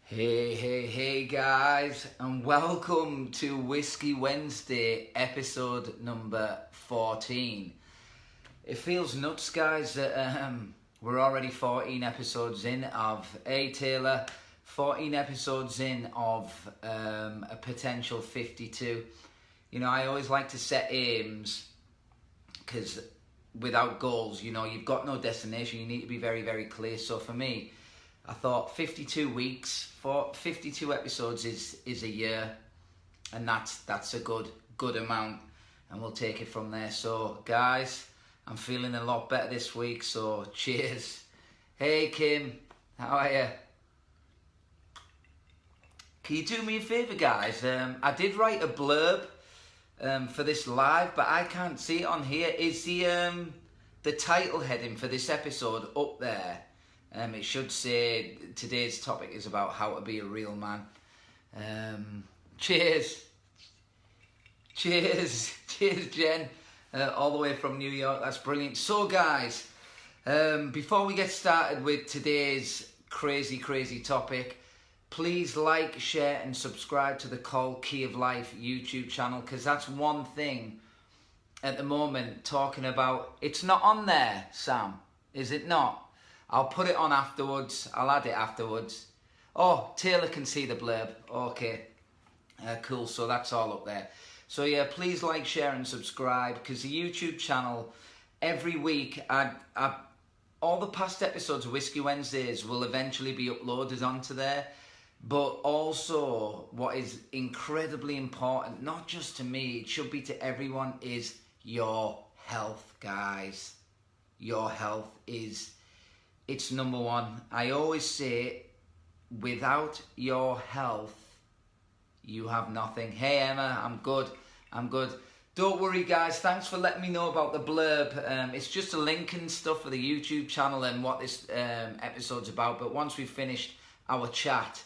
Hey guys, and welcome to Whiskey Wednesday, episode number 14. It feels nuts, guys, that we're already 14 episodes in of Taylor, 14 episodes in of a potential 52. You know, I always like to set aims, because without goals, you know, you've got no destination. You need to be very, very clear. So for me, I thought 52 weeks for 52 episodes is a year, and that's a good amount, and we'll take it from there. So guys, I'm feeling a lot better this week, so cheers. Hey Kim, how are you? Can you do me a favour, guys? I did write a blurb for this live, but I can't see it on here. Is the title heading for this episode up there? It should say today's topic is about how to be a real man. Cheers, Jen, all the way from New York. That's brilliant. So guys, before we get started with today's crazy topic, please like, share and subscribe to the Key of Life YouTube channel, because that's one thing at the moment talking about. It's not on there, Sam, is it not? I'll put it on afterwards. I'll add it afterwards. Oh, Taylor can see the blurb. Okay, cool. So that's all up there. So yeah, please like, share and subscribe, because the YouTube channel, every week, all the past episodes of Whiskey Wednesdays will eventually be uploaded onto there. But also, what is incredibly important, not just to me, it should be to everyone, is your health, guys. Your health it's number one. I always say, without your health, you have nothing. Hey Emma, I'm good. Don't worry guys, thanks for letting me know about the blurb. It's just a link and stuff for the YouTube channel and what this episode's about. But once we've finished our chat,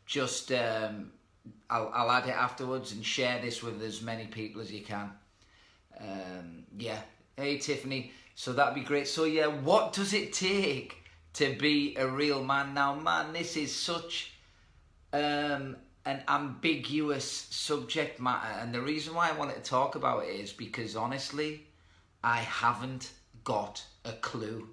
just I'll add it afterwards and share this with as many people as you can. Yeah. Hey Tiffany, so that'd be great. So yeah, what does it take to be a real man? Now, man, this is such an ambiguous subject matter, and the reason why I wanted to talk about it is because honestly, I haven't got a clue.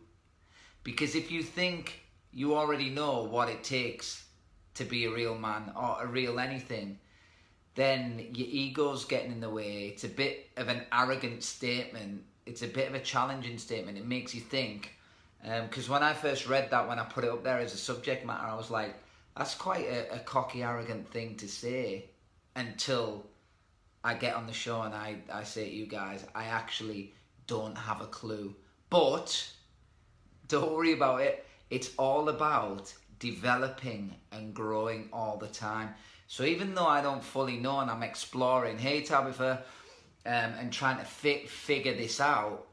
Because if you think you already know what it takes to be a real man or a real anything, then your ego's getting in the way. It's a bit of an arrogant statement. It's a bit of a challenging statement. It makes you think. Because when I first read that, when I put it up there as a subject matter, I was like, that's quite a cocky, arrogant thing to say, until I get on the show and I say to you guys, I actually don't have a clue. But don't worry about it. It's all about developing and growing all the time. So even though I don't fully know and I'm exploring, hey Tabitha, and trying to figure this out,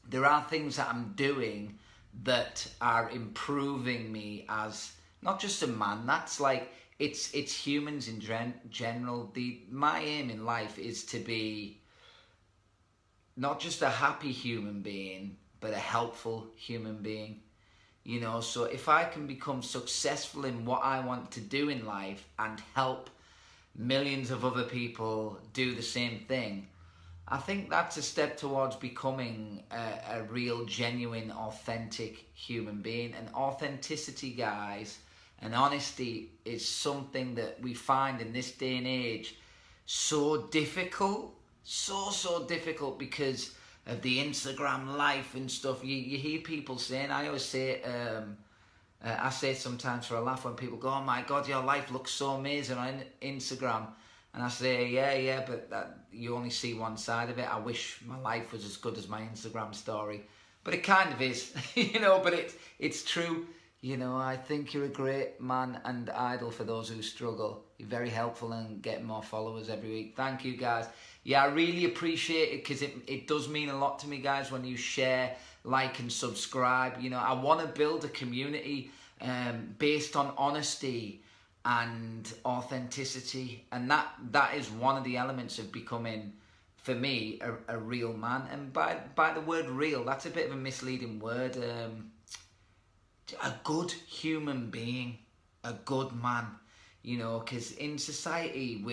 there are things that I'm doing that are improving me as not just a man. That's like, it's humans in general. My aim in life is to be not just a happy human being, but a helpful human being. You know, so if I can become successful in what I want to do in life and help millions of other people do the same thing, I think that's a step towards becoming a real, genuine, authentic human being. And authenticity, guys, and honesty is something that we find in this day and age so difficult, so difficult, because of the Instagram life and stuff. You hear people saying, I always say, I say sometimes for a laugh when people go, oh my God, your life looks so amazing on Instagram. And I say, yeah, but you only see one side of it. I wish my life was as good as my Instagram story. But it kind of is, you know, but it's true. You know, I think you're a great man and idol for those who struggle. You're very helpful and getting more followers every week. Thank you, guys. Yeah, I really appreciate it, because it does mean a lot to me, guys, when you share, like and subscribe. You know, I want to build a community based on honesty and authenticity, and that is one of the elements of becoming, for me, a real man. And by the word real, that's a bit of a misleading word. A good human being. a good man, you know, because in society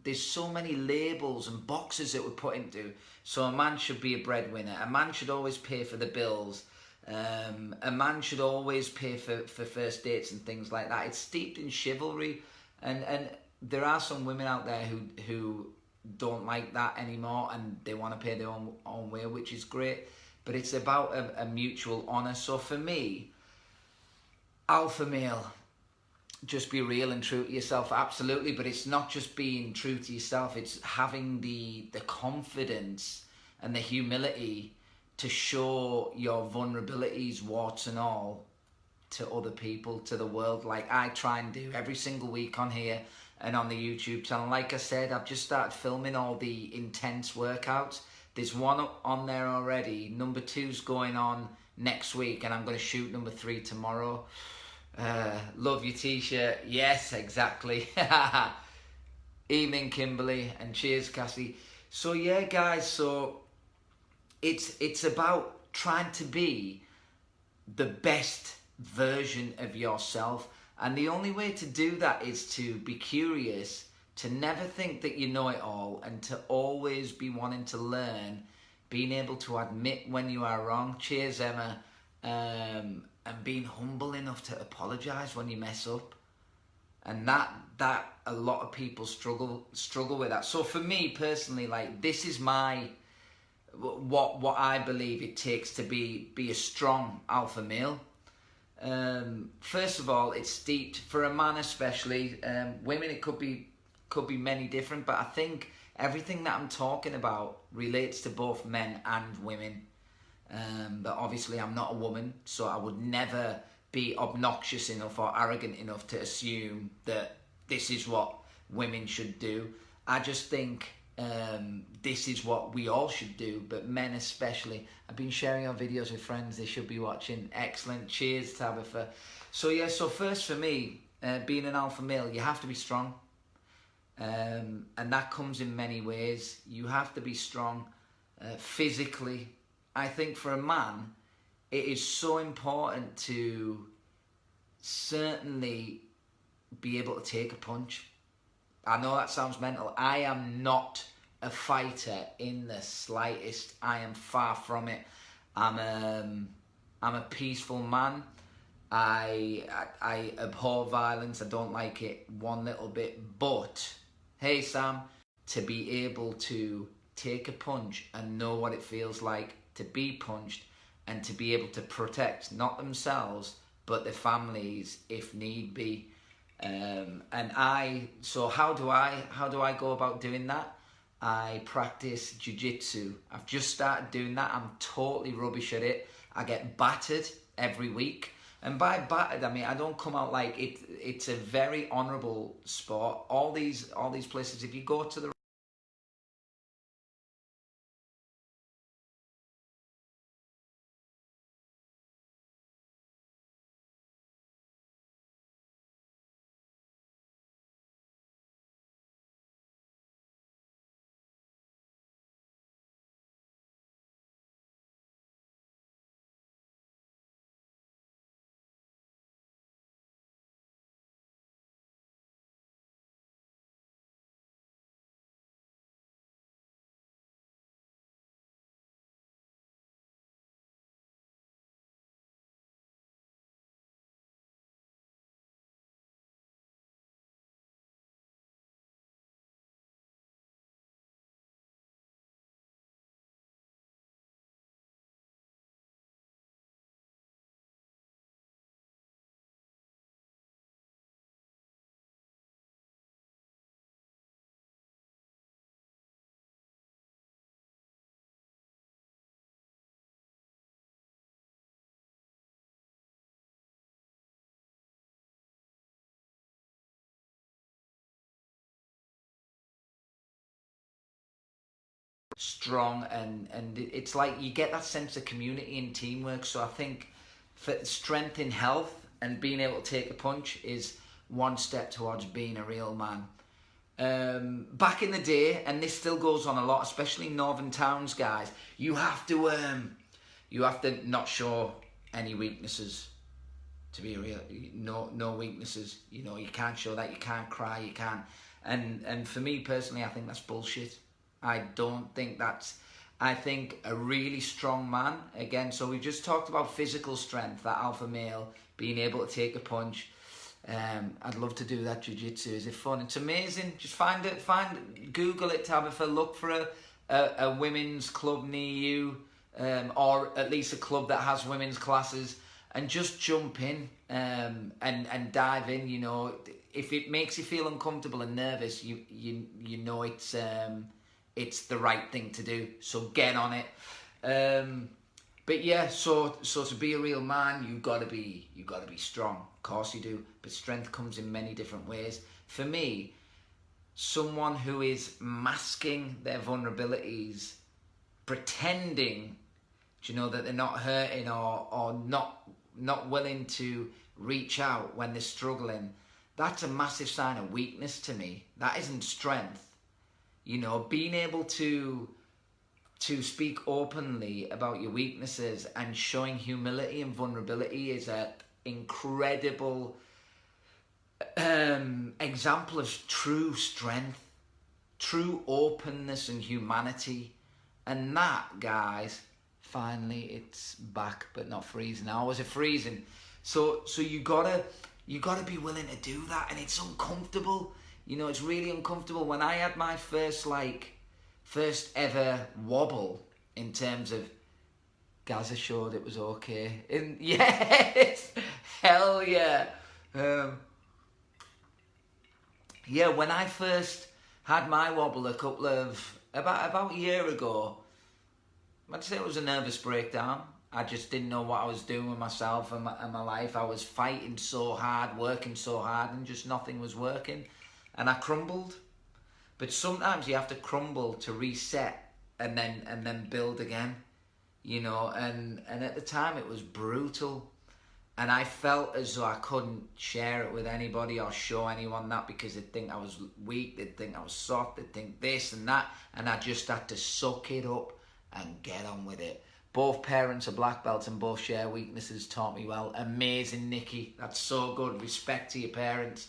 there's so many labels and boxes that we're put into. So a man should be a breadwinner, a man should always pay for the bills, a man should always pay for first dates and things like that. It's steeped in chivalry, and there are some women out there who don't like that anymore, and they want to pay their own way, which is great, but it's about a mutual honour. So for me, alpha male, just be real and true to yourself, absolutely, but it's not just being true to yourself, it's having the confidence and the humility to show your vulnerabilities, warts and all, to other people, to the world, like I try and do every single week on here and on the YouTube channel. Like I said, I've just started filming all the intense workouts. There's one on there already, number 2's going on next week, and I'm going to shoot number 3 tomorrow. Love your t-shirt. Yes, exactly. Evening, Kimberly, and cheers, Cassie. So yeah, guys, so it's about trying to be the best version of yourself, and the only way to do that is to be curious, to never think that you know it all, and to always be wanting to learn, being able to admit when you are wrong. Cheers, Emma. And being humble enough to apologize when you mess up, and that a lot of people struggle with that. So for me personally, like, this is my what I believe it takes to be a strong alpha male. First of all, it's steeped for a man, especially women. It could be many different, but I think everything that I'm talking about relates to both men and women. But obviously I'm not a woman, so I would never be obnoxious enough or arrogant enough to assume that this is what women should do. I just think this is what we all should do, but men especially. I've been sharing our videos with friends, they should be watching. Excellent. Cheers, Tabitha. So yeah, so first for me, being an alpha male, you have to be strong. And that comes in many ways. You have to be strong physically. I think for a man, it is so important to certainly be able to take a punch. I know that sounds mental. I am not a fighter in the slightest. I am far from it. I'm a peaceful man. I abhor violence. I don't like it one little bit. But hey, Sam, to be able to take a punch and know what it feels like to be punched, and to be able to protect not themselves but their families if need be. So how do I go about doing that? I practice jiu-jitsu. I've just started doing that. I'm totally rubbish at it. I get battered every week, and by battered I mean I don't come out like it. It's a very honourable sport. All these places, if you go to the strong, and it's like you get that sense of community and teamwork. So I think for strength in health and being able to take a punch is one step towards being a real man. Back in the day, and this still goes on a lot, especially in northern towns, guys, you have to not show any weaknesses. To be real, no weaknesses. You know, you can't show that. You can't cry. You can't. And for me personally, I think that's bullshit. I don't think that's. I think a really strong man, again, so we just talked about physical strength, that alpha male, being able to take a punch. I'd love to do that jiu-jitsu. Is it fun? It's amazing. Just Google it, Tabitha, look for a women's club near you, or at least a club that has women's classes, and just jump in and dive in. You know, if it makes you feel uncomfortable and nervous, you know it's the right thing to do. So get on it. But yeah, so to be a real man, you gotta be strong. Of course you do. But strength comes in many different ways. For me, someone who is masking their vulnerabilities, pretending, you know, that they're not hurting or not willing to reach out when they're struggling, that's a massive sign of weakness to me. That isn't strength. You know, being able to speak openly about your weaknesses and showing humility and vulnerability is an incredible example of true strength, true openness and humanity. And that, guys, finally it's back, but not freezing. Now, was it freezing? So you gotta be willing to do that, and it's uncomfortable. You know, it's really uncomfortable. When I had my first ever wobble, in terms of Gaza showed it was okay. And yes, hell yeah. Yeah, when I first had my wobble about a year ago, I'd say it was a nervous breakdown. I just didn't know what I was doing with myself and my life. I was fighting so hard, working so hard, and just nothing was working. And I crumbled. But sometimes you have to crumble to reset and then build again, you know. And at the time it was brutal, and I felt as though I couldn't share it with anybody or show anyone that, because they'd think I was weak, they'd think I was soft, they'd think this and that, and I just had to suck it up and get on with it. Both parents are black belts and both share weaknesses. Taught me well. Amazing, Nikki. That's so good. Respect to your parents.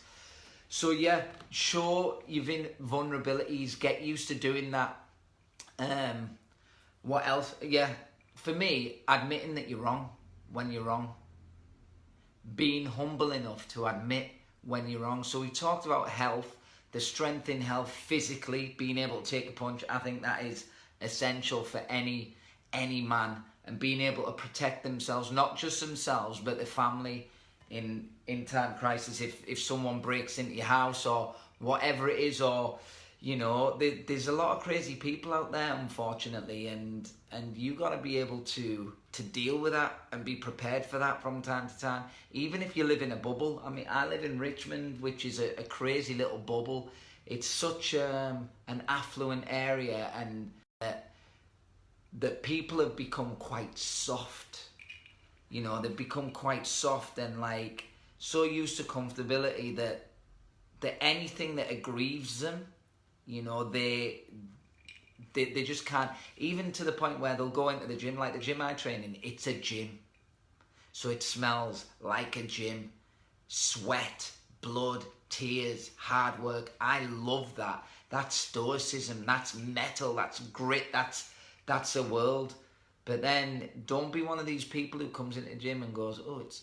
So yeah, show your vulnerabilities. Get used to doing that. What else? Yeah, for me, admitting that you're wrong when you're wrong. Being humble enough to admit when you're wrong. So we talked about health, the strength in health, physically, being able to take a punch. I think that is essential for any man, and being able to protect themselves, not just themselves, but their family in time of crisis. If someone breaks into your house or whatever it is, or you know, there's a lot of crazy people out there, unfortunately, and you got to be able to deal with that and be prepared for that from time to time. Even if you live in a bubble. I mean, I live in Richmond, which is a crazy little bubble. It's such an affluent area, and that people have become quite soft. You know, they've become quite soft and like so used to comfortability that anything that aggrieves them, you know, they just can't, even to the point where they'll go into the gym. Like the gym I train in, it's a gym. So it smells like a gym. Sweat, blood, tears, hard work. I love that. That's stoicism, that's metal, that's grit, that's a world. But then don't be one of these people who comes into the gym and goes, oh, it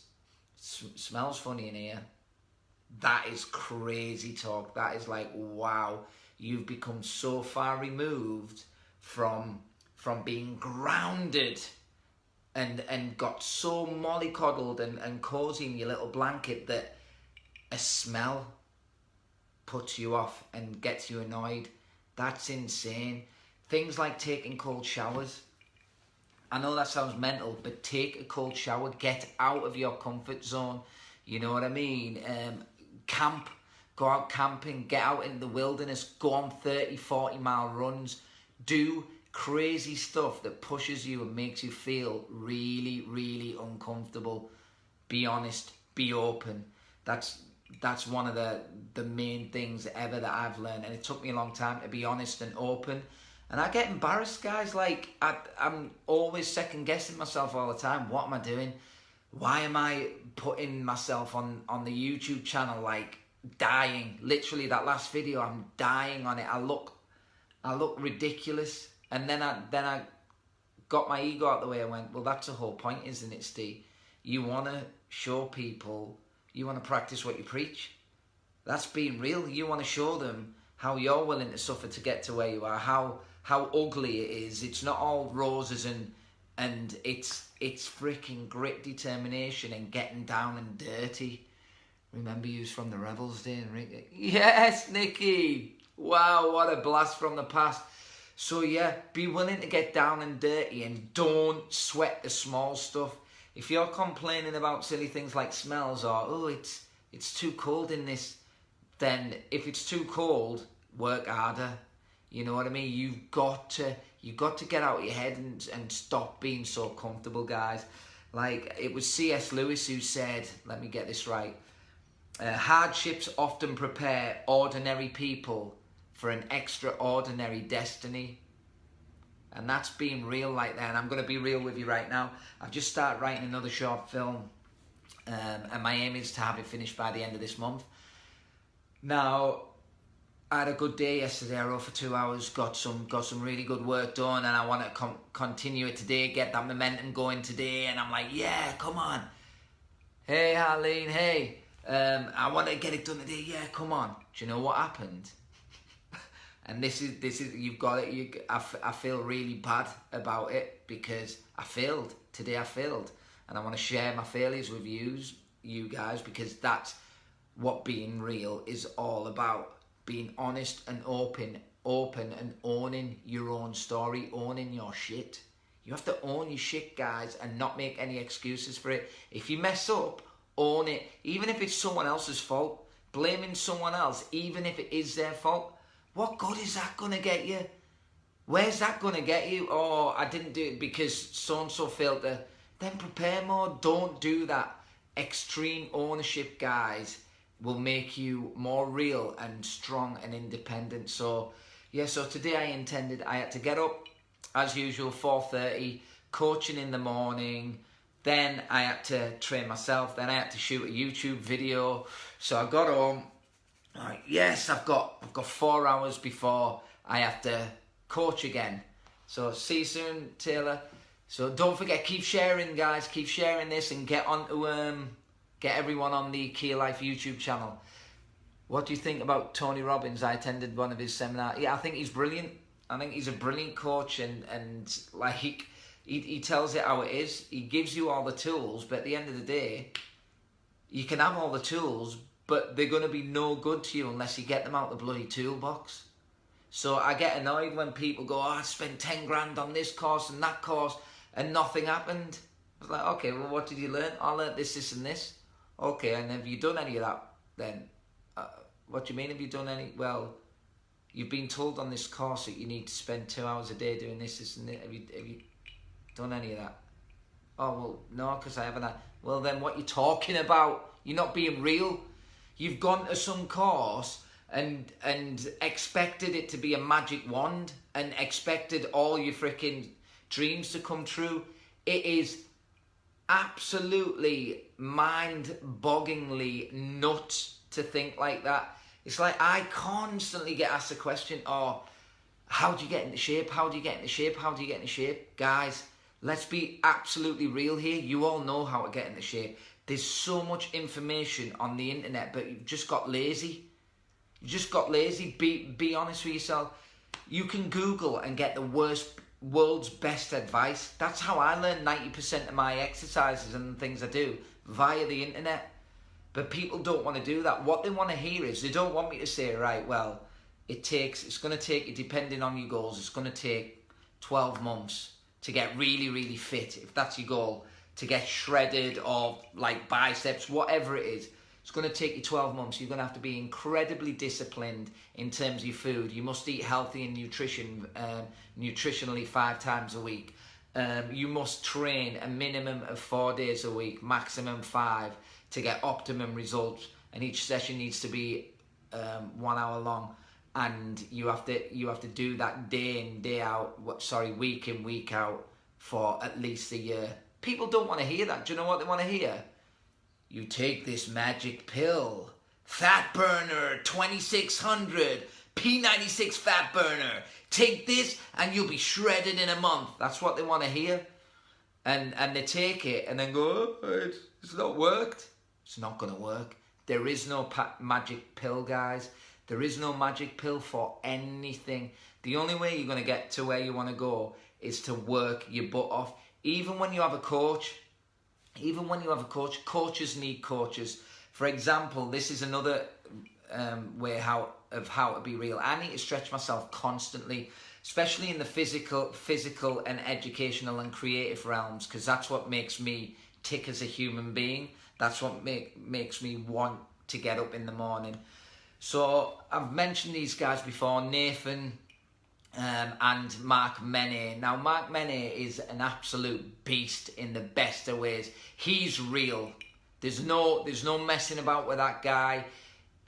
smells funny in here. That is crazy talk. That is like, wow, you've become so far removed from being grounded and got so mollycoddled and cozy in your little blanket that a smell puts you off and gets you annoyed. That's insane. Things like taking cold showers. I know that sounds mental, but take a cold shower. Get out of your comfort zone. You know what I mean? Camp. Go out camping. Get out in the wilderness. Go on 30, 40-mile runs. Do crazy stuff that pushes you and makes you feel really, really uncomfortable. Be honest. Be open. That's one of the main things ever that I've learned. And it took me a long time to be honest and open. And I get embarrassed, guys. Like, I'm always second-guessing myself all the time. What am I doing? Why am I putting myself on the YouTube channel, like dying. Literally, that last video, I'm dying on it. I look ridiculous. And then I got my ego out of the way. I went, well, that's the whole point, isn't it, Steve? You want to show people, you want to practice what you preach. That's being real. You want to show them how you're willing to suffer to get to where you are, how ugly it is. It's not all roses and it's freaking grit, determination, and getting down and dirty. Remember you was from the Rebels Day, Enrique? Yes, Nikki. Wow, what a blast from the past. So yeah, be willing to get down and dirty and don't sweat the small stuff. If you're complaining about silly things like smells or, oh, it's too cold in this, then if it's too cold, work harder. You know what I mean? You've got to get out of your head and stop being so comfortable, guys. Like, it was C.S. Lewis who said, let me get this right, hardships often prepare ordinary people for an extraordinary destiny. And that's being real like that. And I'm going to be real with you right now. I've just started writing another short film. And my aim is to have it finished by the end of this month. Now, I had a good day yesterday. I wrote for 2 hours, got some really good work done, and I want to continue it today, get that momentum going today. And I'm like, yeah, come on. Hey, Harleen, hey, I want to get it done today. Yeah, come on. Do you know what happened? And this is you've got it. I feel really bad about it because I failed today. I failed, and I want to share my failures with you guys, because that's what being real is all about. Being honest and open and owning your own story, owning your shit. You have to own your shit, guys, and not make any excuses for it. If you mess up, own it. Even if it's someone else's fault, blaming someone else, even if it is their fault, what good is that going to get you? Where's that going to get you? Oh, I didn't do it because so-and-so failed to... Then prepare more. Don't do that. Extreme ownership, guys, will make you more real and strong and independent. So, yeah, so today I had to get up, as usual, 4:30, coaching in the morning. Then I had to train myself. Then I had to shoot a YouTube video. So I got home. Like, yes, I've got 4 hours before I have to coach again. So see you soon, Taylor. So don't forget, keep sharing, guys. Keep sharing this and get on to get everyone on the Key Life YouTube channel. What do you think about Tony Robbins? I attended one of his seminars. Yeah, I think he's brilliant. I think he's a brilliant coach, and like he tells it how it is. He gives you all the tools, but at the end of the day, you can have all the tools, but they're going to be no good to you unless you get them out the bloody toolbox. So I get annoyed when people go, oh, I spent 10 grand on this course and that course and nothing happened. I was like, okay, well, what did you learn? I learned this, this and this. Okay, and have you done any of that then? What do you mean have you done any? Well, you've been told on this course that you need to spend 2 hours a day doing this, this and this. Have you done any of that? Oh, well, no, because I haven't. Well, then what are you talking about? You're not being real. You've gone to some course and expected it to be a magic wand and expected all your freaking dreams to come true. It is absolutely mind-bogglingly nuts to think like that. It's like I constantly get asked the question, oh, how do you get into shape? How do you get into shape? How do you get into shape? Guys, let's be absolutely real here. You all know how to get into shape. There's so much information on the internet, but you've just got lazy. You just got lazy. Be honest with yourself. You can Google and get the world's best advice. That's how I learn 90% of my exercises and things I do, via the internet. But people don't want to do that. What they want to hear is, they don't want me to say, right, well, it's going to take you, depending on your goals, it's going to take 12 months to get really, really fit, if that's your goal, to get shredded or like biceps, whatever it is. It's going to take you 12 months. You're going to have to be incredibly disciplined in terms of your food. You must eat healthy and nutritionally 5 times a week. You must train a minimum of 4 days a week, maximum 5, to get optimum results. And each session needs to be 1 hour long. And you have to do that day in, day out, week in, week out for at least a year. People don't want to hear that. Do you know what they want to hear? You take this magic pill, fat burner 2600, P96 fat burner. Take this and you'll be shredded in a month. That's what they want to hear. And they take it and then go, oh, it's not worked. It's not going to work. There is no magic pill, guys. There is no magic pill for anything. The only way you're going to get to where you want to go is to work your butt off. Even when you have a coach, coaches need coaches. For example, this is another way how to be real. I need to stretch myself constantly, especially in the physical and educational and creative realms, because that's what makes me tick as a human being. That's what makes me want to get up in the morning. So I've mentioned these guys before, Nathan and Mark Mene. Now Mark Mene is an absolute beast in the best of ways. He's real. There's no messing about with that guy.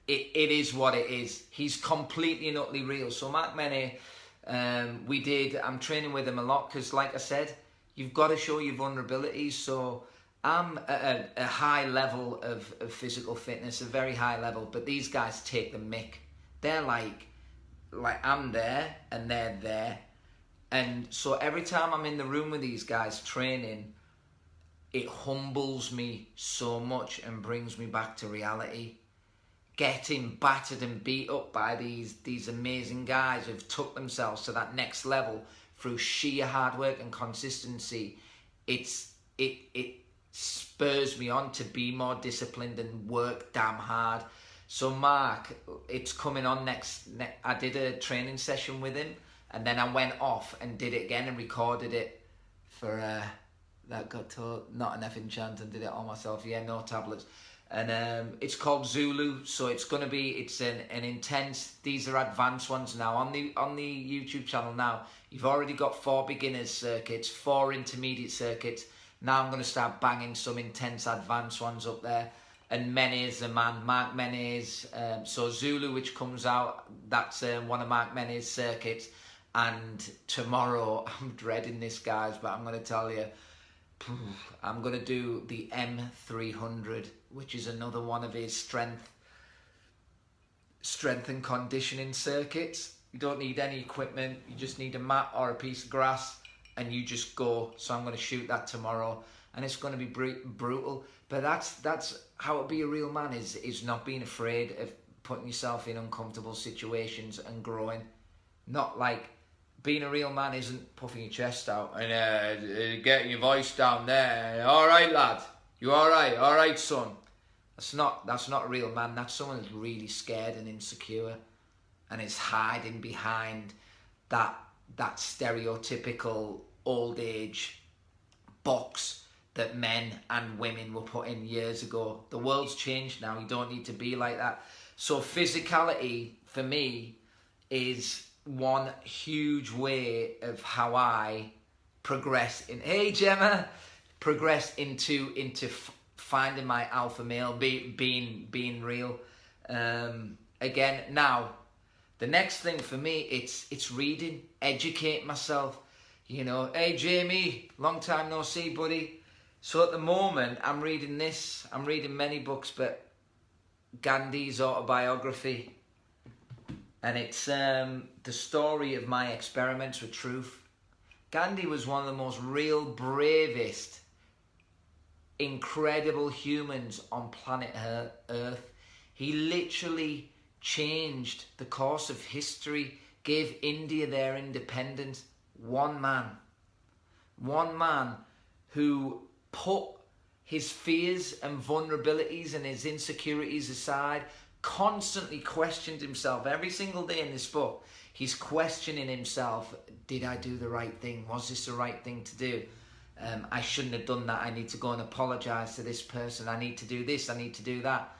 It is what it is. He's completely and utterly real. So Mark Mene, I'm training with him a lot because, like I said, you've got to show your vulnerabilities. So I'm at a high level of physical fitness, a very high level, but these guys take the mick. They're like I'm there and they're there. And so every time I'm in the room with these guys training, it humbles me so much and brings me back to reality. Getting battered and beat up by these amazing guys who've took themselves to that next level through sheer hard work and consistency, it spurs me on to be more disciplined and work damn hard. So Mark, it's coming on next. I did a training session with him, and then I went off and did it again and recorded it for that got to not an effing chance and did it all myself. Yeah, no tablets. And it's called Zulu, so it's an intense. These are advanced ones now on the YouTube channel. Now you've already got 4 beginners circuits, 4 intermediate circuits. Now I'm going to start banging some intense advanced ones up there. And Mene is the man. Mark Mene is so Zulu, which comes out. That's one of Mark Mene's circuits. And tomorrow, I'm dreading this, guys, but I'm going to tell you, I'm going to do the M300, which is another one of his strength and conditioning circuits. You don't need any equipment. You just need a mat or a piece of grass, and you just go. So I'm going to shoot that tomorrow, and it's going to be brutal. But that's how to be a real man, is not being afraid of putting yourself in uncomfortable situations and growing. Not like being a real man isn't puffing your chest out and getting your voice down there. All right, lad, you all right? All right, son. That's not a real man. That's someone who's really scared and insecure, and is hiding behind that stereotypical old age box that men and women were put in years ago. The world's changed now. You don't need to be like that. So physicality for me is one huge way of how I progress into finding my alpha male, being real. Again, now the next thing for me, it's reading, educate myself. You know, hey Jamie, long time no see, buddy. So at the moment, I'm reading many books, but Gandhi's autobiography, and it's the story of my experiments with truth. Gandhi was one of the most real, bravest, incredible humans on planet Earth. He literally changed the course of history, gave India their independence. One man who put his fears and vulnerabilities and his insecurities aside, constantly questioned himself. Every single day in this book, he's questioning himself. Did I do the right thing? Was this the right thing to do? I shouldn't have done that. I need to go and apologize to this person. I need to do this. I need to do that.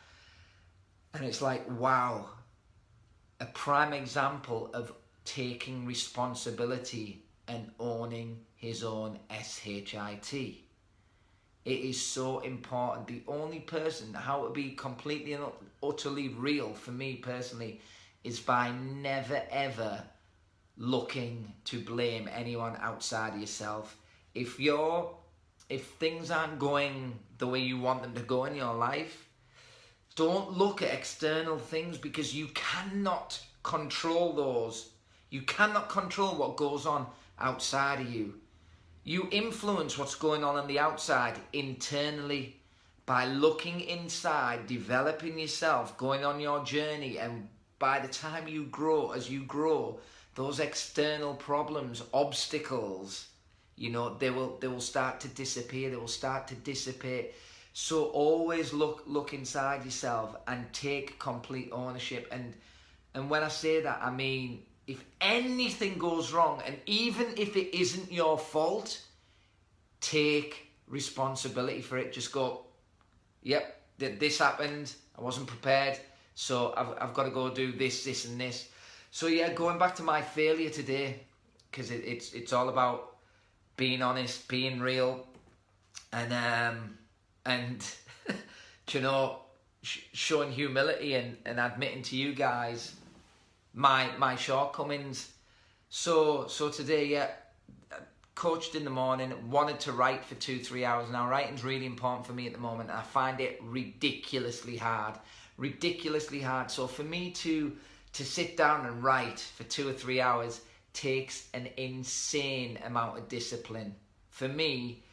And it's like, wow, a prime example of taking responsibility and owning his own SHIT. It is so important. The only person, how to be completely and utterly real for me personally, is by never ever looking to blame anyone outside of yourself. If you're if things aren't going the way you want them to go in your life, don't look at external things, because you cannot control those. You cannot control what goes on outside of you. You influence what's going on the outside internally by looking inside, developing yourself, going on your journey, and by the time you grow, as you grow, those external problems, obstacles, you know, they will start to disappear. They will start to dissipate. So always look inside yourself and take complete ownership. And when I say that, I mean, if anything goes wrong, and even if it isn't your fault, take responsibility for it. Just go, yep, this happened. I wasn't prepared. So I've got to go do this, and this. So yeah, going back to my failure today, because it's all about being honest, being real, and you know, showing humility and admitting to you guys my shortcomings. So today, yeah, coached in the morning, wanted to write for 2-3 hours. Now writing's really important for me at the moment, and I find it ridiculously hard. So for me to sit down and write for 2 or 3 hours takes an insane amount of discipline. For me,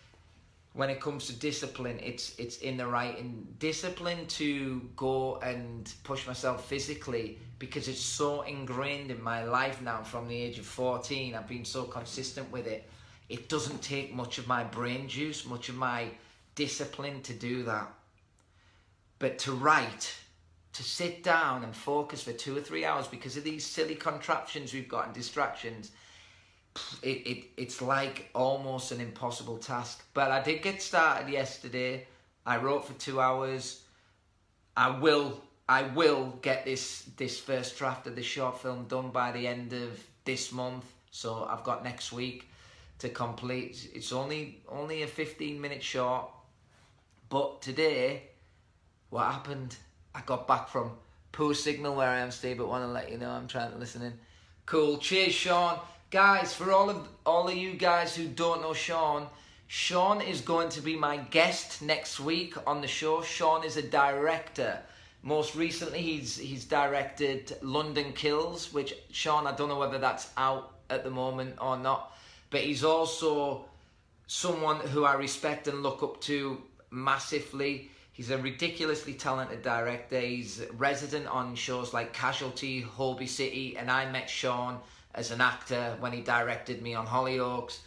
when it comes to discipline, it's in the writing. Discipline to go and push myself physically, because it's so ingrained in my life now from the age of 14. I've been so consistent with it. It doesn't take much of my brain juice, much of my discipline to do that. But to write, to sit down and focus for 2 or 3 hours because of these silly contraptions we've got and distractions, it's like almost an impossible task. But I did get started yesterday. I wrote for 2 hours. I will get this first draft of the short film done by the end of this month. So I've got next week to complete. It's only a 15-minute short. But today, what happened? I got back from poor signal where I am, Steve, but want to let you know I'm trying to listen in. Cool. Cheers, Sean. Guys, for all of you guys who don't know Sean is going to be my guest next week on the show. Sean is a director. Most recently, he's directed London Kills, which, Sean, I don't know whether that's out at the moment or not, but he's also someone who I respect and look up to massively. He's a ridiculously talented director. He's resident on shows like Casualty, Holby City, and I met Sean as an actor when he directed me on Hollyoaks.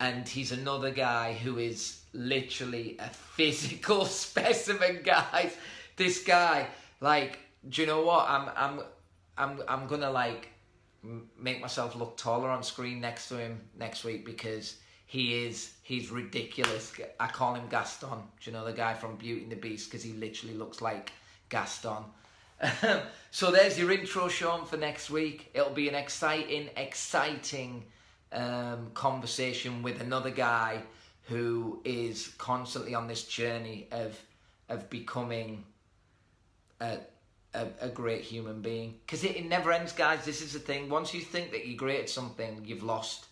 And he's another guy who is literally a physical specimen, guys. This guy, like, do you know what? I'm gonna like make myself look taller on screen next to him next week, because he's ridiculous. I call him Gaston. Do you know the guy from Beauty and the Beast? Because he literally looks like Gaston. So there's your intro, Sean, for next week. It'll be an exciting conversation with another guy who is constantly on this journey of becoming a great human being. Because it never ends, guys. This is the thing. Once you think that you're great at something, you've lost.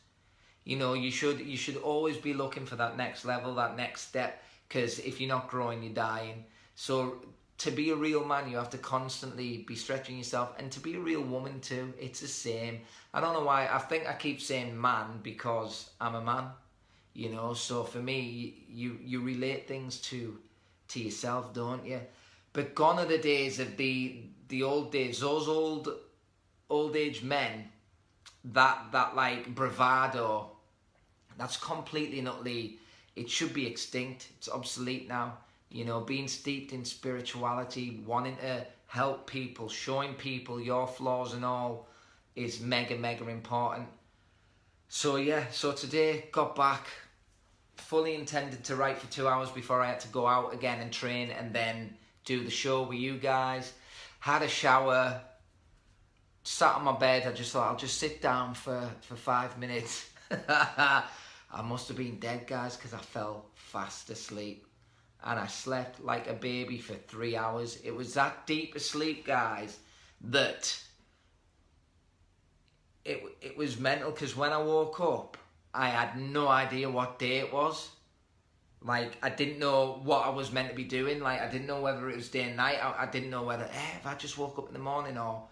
You know, you should always be looking for that next level, that next step, because if you're not growing, you're dying. So to be a real man, you have to constantly be stretching yourself, and to be a real woman too, it's the same. I don't know why, I think I keep saying man because I'm a man, you know, so for me, you relate things to yourself, don't you? But gone are the days of the old days, those old age men, that like bravado, that's completely and utterly, it should be extinct. It's obsolete now. You know, being steeped in spirituality, wanting to help people, showing people your flaws and all is mega important. So yeah, so today got back, fully intended to write for 2 hours before I had to go out again and train and then do the show with you guys. Had a shower, sat on my bed. I just thought I'll just sit down for 5 minutes. I must have been dead, guys, because I fell fast asleep. And I slept like a baby for 3 hours. It was that deep asleep, guys, that it was mental. Because when I woke up, I had no idea what day it was. Like, I didn't know what I was meant to be doing. Like, I didn't know whether it was day and night. I didn't know whether, if I just woke up in the morning or...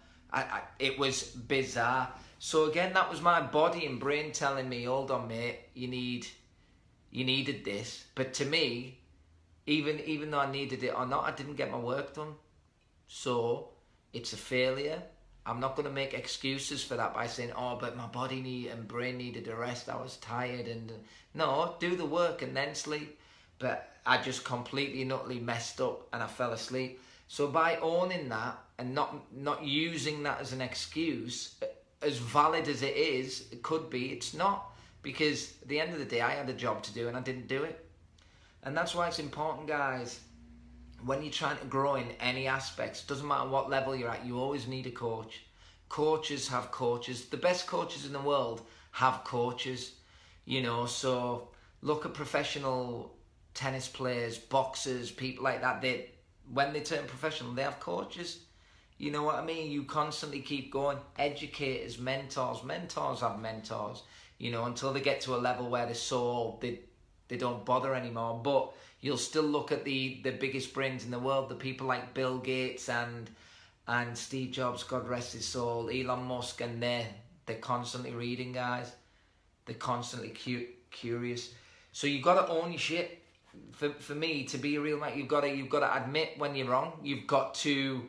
it was bizarre. So again, that was my body and brain telling me, hold on, mate, you needed this. But to me, even though I needed it or not, I didn't get my work done. So it's a failure. I'm not going to make excuses for that by saying, oh, but my body and brain needed a rest. I was tired. And no, do the work and then sleep. But I just completely and utterly messed up and I fell asleep. So by owning that and not using that as an excuse, as valid as it is, it could be, it's not. Because at the end of the day, I had a job to do and I didn't do it. And that's why it's important, guys. When you're trying to grow in any aspects, doesn't matter what level you're at, you always need a coach. Coaches have coaches. The best coaches in the world have coaches, you know. So look at professional tennis players, boxers, people like that. When they turn professional, they have coaches. You know what I mean? You constantly keep going. Educators, mentors have mentors, you know, until they get to a level where they're so old, they don't bother anymore. But you'll still look at the biggest brains in the world, the people like Bill Gates and Steve Jobs, God rest his soul, Elon Musk, and they're constantly reading, guys. They're constantly curious. So you've got to own your shit. For me, to be a real man, you've got to admit when you're wrong. You've got to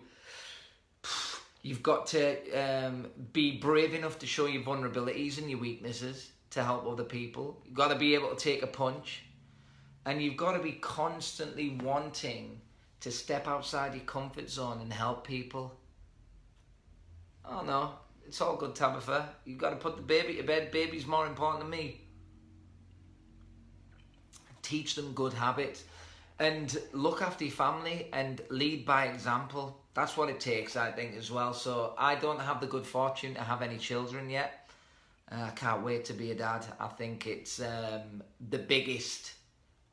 be brave enough to show your vulnerabilities and your weaknesses to help other people. You've got to be able to take a punch. And you've got to be constantly wanting to step outside your comfort zone and help people. Oh no, it's all good, Tabitha. You've got to put the baby to bed. Baby's more important than me. Teach them good habits. And look after your family and lead by example. That's what it takes, I think, as well. So I don't have the good fortune to have any children yet. I can't wait to be a dad. I think it's the biggest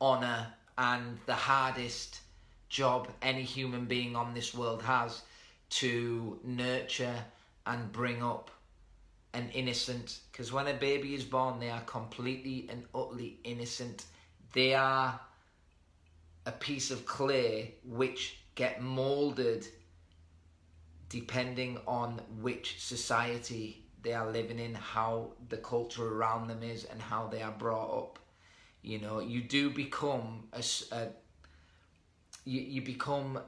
honour and the hardest job any human being on this world has, to nurture and bring up an innocent, because when a baby is born, they are completely and utterly innocent. They are a piece of clay which get moulded depending on which society they are living in, how the culture around them is, and how they are brought up. You know, you do become you become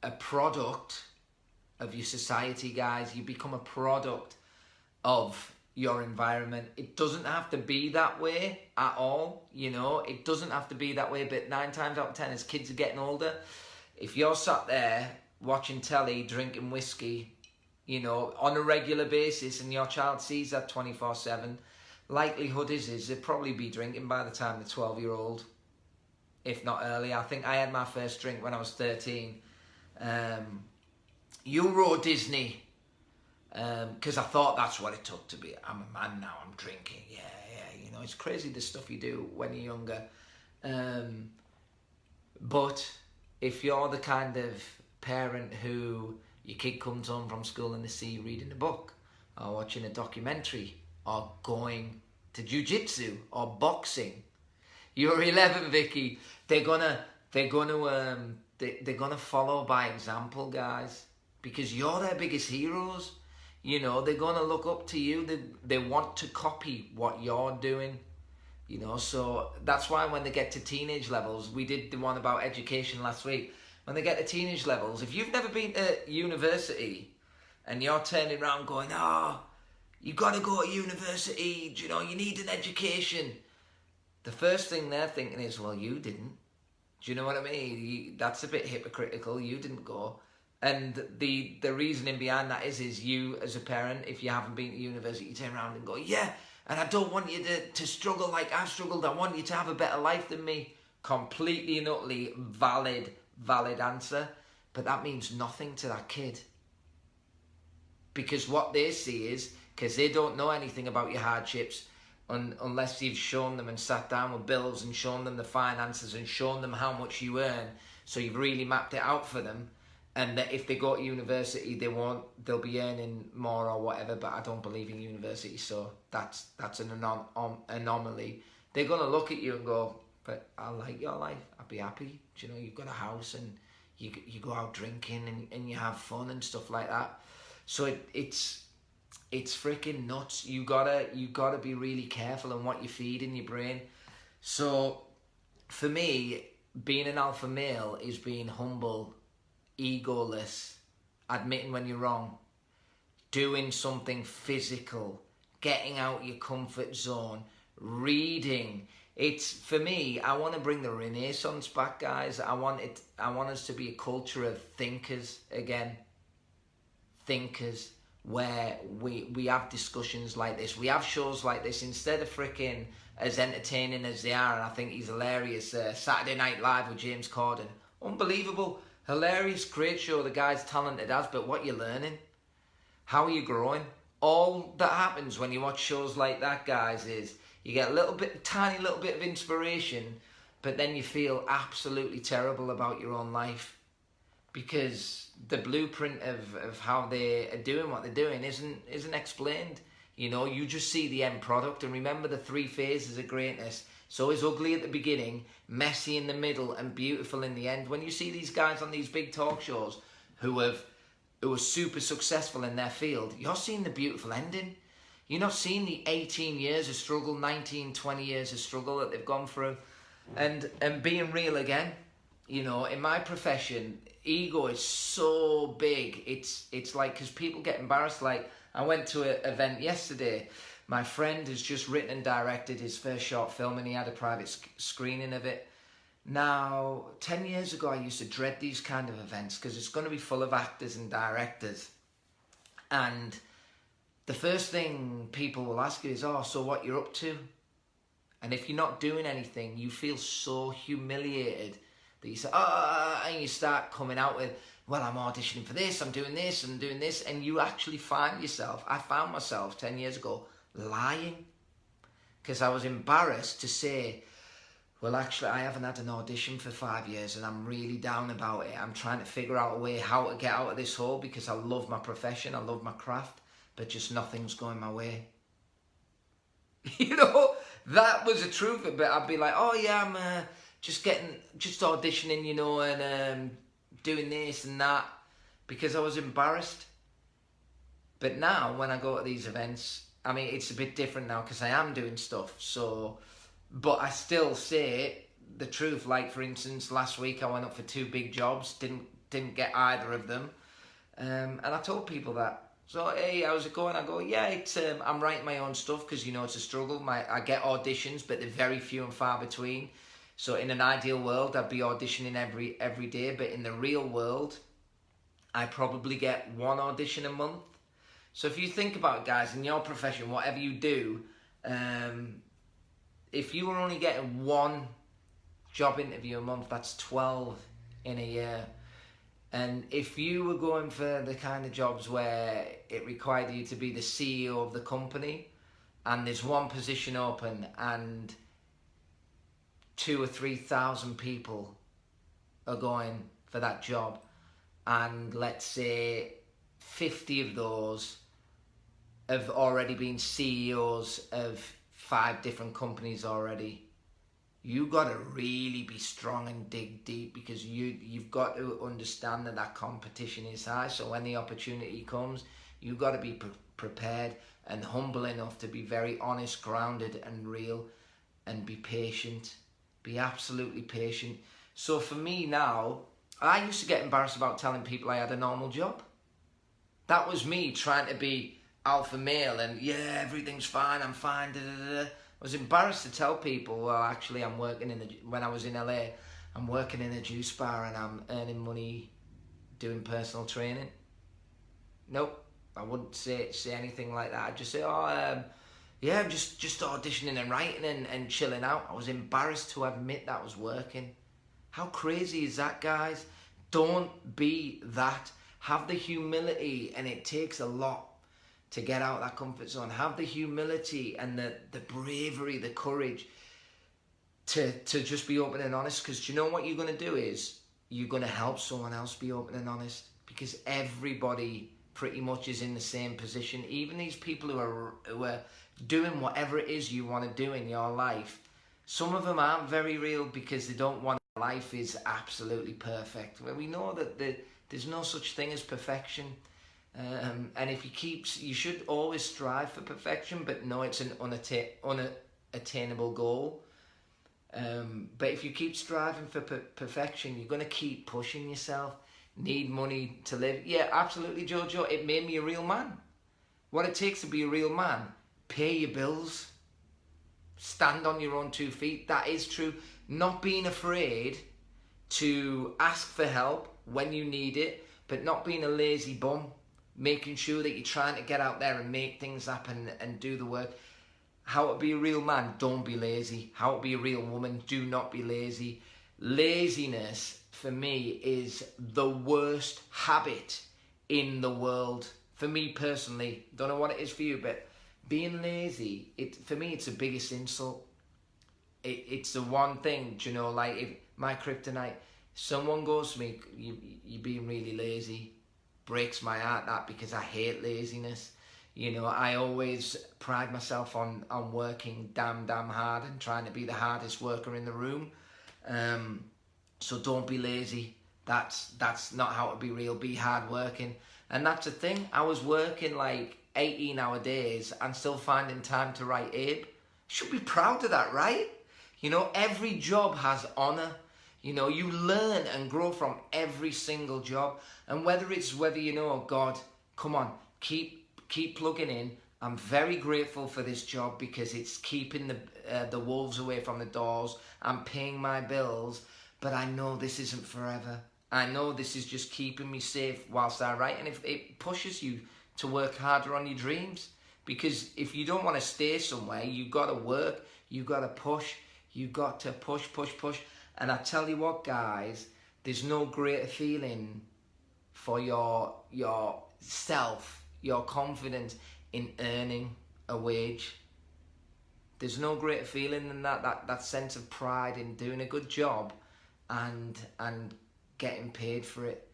a product of your society, guys. You become a product of your environment. It doesn't have to be that way at all, you know. It doesn't have to be that way, but 9 times out of 10, as kids are getting older, if you're sat there watching telly, drinking whiskey, you know, on a regular basis, and your child sees that 24/7, likelihood is they'll probably be drinking by the time they're 12-year-old, if not earlier. I think I had my first drink when I was 13. Euro Disney, because I thought that's what it took to be. I'm a man now, I'm drinking. Yeah, you know, it's crazy the stuff you do when you're younger. But if you're the kind of parent who your kid comes home from school and they see you reading a book or watching a documentary or going to jiu-jitsu or boxing, you're 11, Vicky. They're gonna follow by example, guys, because you're their biggest heroes. You know, they're gonna look up to you. They want to copy what you're doing. You know, so that's why when they get to teenage levels, we did the one about education last week. When they get to teenage levels, if you've never been to university and you're turning around going, you got to go to university, you know, you need an education, the first thing they're thinking is, well, you didn't. Do you know what I mean? That's a bit hypocritical. You didn't go. And the reasoning behind that is you as a parent, if you haven't been to university, you turn around and go, yeah, and I don't want you to struggle like I've struggled. I want you to have a better life than me. Completely and utterly valid answer. But that means nothing to that kid. Because what they see is, because they don't know anything about your hardships, unless you've shown them and sat down with bills and shown them the finances and shown them how much you earn, so you've really mapped it out for them, and that if they go to university they'll be earning more or whatever. But I don't believe in university, so that's an anomaly. They're going to look at you and go, but I like your life. I'd be happy. Do you know, you've got a house and you go out drinking and you have fun and stuff like that. So it's freaking nuts. You gotta be really careful on what you feed in your brain. So for me, being an alpha male is being humble, egoless, admitting when you're wrong, doing something physical, getting out your comfort zone, reading. It's, for me, I want to bring the Renaissance back, guys. I want us to be a culture of thinkers again. Thinkers, where we have discussions like this. We have shows like this instead of freaking as entertaining as they are. And I think he's hilarious. Saturday Night Live with James Corden. Unbelievable. Hilarious. Great show. The guy's talented as, but what you're learning? How are you growing? All that happens when you watch shows like that, guys, is you get tiny little bit of inspiration, but then you feel absolutely terrible about your own life because the blueprint of how they are doing what they're doing isn't explained. You know, you just see the end product. And remember the 3 phases of greatness. It's always ugly at the beginning, messy in the middle, and beautiful in the end. When you see these guys on these big talk shows who are super successful in their field, you're seeing the beautiful ending. You're not seeing the 18 years of struggle, 19, 20 years of struggle that they've gone through. And being real again, you know, in my profession, ego is so big. It's like, because people get embarrassed. Like, I went to an event yesterday. My friend has just written and directed his first short film, and he had a private screening of it. Now, 10 years ago, I used to dread these kind of events because it's going to be full of actors and directors. And the first thing people will ask you is, oh, so what you're up to? And if you're not doing anything, you feel so humiliated that you say, oh, and you start coming out with, well, I'm auditioning for this, I'm doing this, I'm doing this. And you actually find yourself, I found myself 10 years ago lying because I was embarrassed to say, well, actually, I haven't had an audition for 5 years and I'm really down about it. I'm trying to figure out a way how to get out of this hole because I love my profession, I love my craft, but just nothing's going my way. You know, that was the truth of it. I'd be like, oh yeah, I'm just auditioning, you know, and doing this and that because I was embarrassed. But now when I go to these events, I mean, it's a bit different now because I am doing stuff. So, but I still say the truth. Like, for instance, last week I went up for 2 big jobs, didn't get either of them. And I told people that. So, hey, how's it going? I go, yeah, it's I'm writing my own stuff because, you know, it's a struggle. I get auditions, but they're very few and far between. So in an ideal world, I'd be auditioning every day. But in the real world, I probably get 1 audition a month. So if you think about it, guys, in your profession, whatever you do, if you were only getting 1 job interview a month, that's 12 in a year. And if you were going for the kind of jobs where it required you to be the CEO of the company and there's 1 position open and 2,000 or 3,000 people are going for that job, and let's say 50 of those have already been CEOs of 5 different companies already, you got to really be strong and dig deep because you've got to understand that competition is high. So when the opportunity comes, you've got to be prepared and humble enough to be very honest, grounded and real, and be patient. Be absolutely patient. So for me now, I used to get embarrassed about telling people I had a normal job. That was me trying to be alpha male and, yeah, everything's fine, I'm fine, I was embarrassed to tell people, well, actually, I'm working when I was in LA, I'm working in a juice bar and I'm earning money doing personal training. Nope, I wouldn't say anything like that. I'd just say, oh, yeah, I'm just auditioning and writing and chilling out. I was embarrassed to admit that I was working. How crazy is that, guys? Don't be that. Have the humility, and it takes a lot to get out of that comfort zone. Have the humility and the bravery, the courage to just be open and honest. Because do you know what you're going to do is you're going to help someone else be open and honest. Because everybody pretty much is in the same position. Even these people who are doing whatever it is you want to do in your life. Some of them aren't very real because they don't want life is absolutely perfect. Well, we know that there's no such thing as perfection. And if you should always strive for perfection, but no, it's an unattainable goal. But if you keep striving for perfection, you're going to keep pushing yourself. Need money to live. Yeah, absolutely, Jojo. It made me a real man. What it takes to be a real man: pay your bills, stand on your own 2 feet. That is true. Not being afraid to ask for help when you need it, but not being a lazy bum. Making sure that you're trying to get out there and make things happen and do the work. How to be a real man: don't be lazy. How to be a real woman: do not be lazy. Laziness, for me, is the worst habit in the world. For me personally, don't know what it is for you, but being lazy, for me, it's the biggest insult. It's the one thing, do you know, like if my kryptonite, someone goes to me, you're being really lazy, breaks my heart, that, because I hate laziness. You know, I always pride myself on working damn hard and trying to be the hardest worker in the room. So don't be lazy. That's not how to be real. Be hard working. And that's the thing. I was working like 18-hour days and still finding time to write Abe. Should be proud of that, right? You know, every job has honor. You know, you learn and grow from every single job. And whether you know, oh God, come on, keep plugging in. I'm very grateful for this job because it's keeping the wolves away from the doors. I'm paying my bills, but I know this isn't forever. I know this is just keeping me safe whilst I write. And if it pushes you to work harder on your dreams, because if you don't want to stay somewhere, you've got to work, you've got to push, you've got to push. And I tell you what, guys, there's no greater feeling for your self, your confidence in earning a wage. There's no greater feeling than that sense of pride in doing a good job and getting paid for it,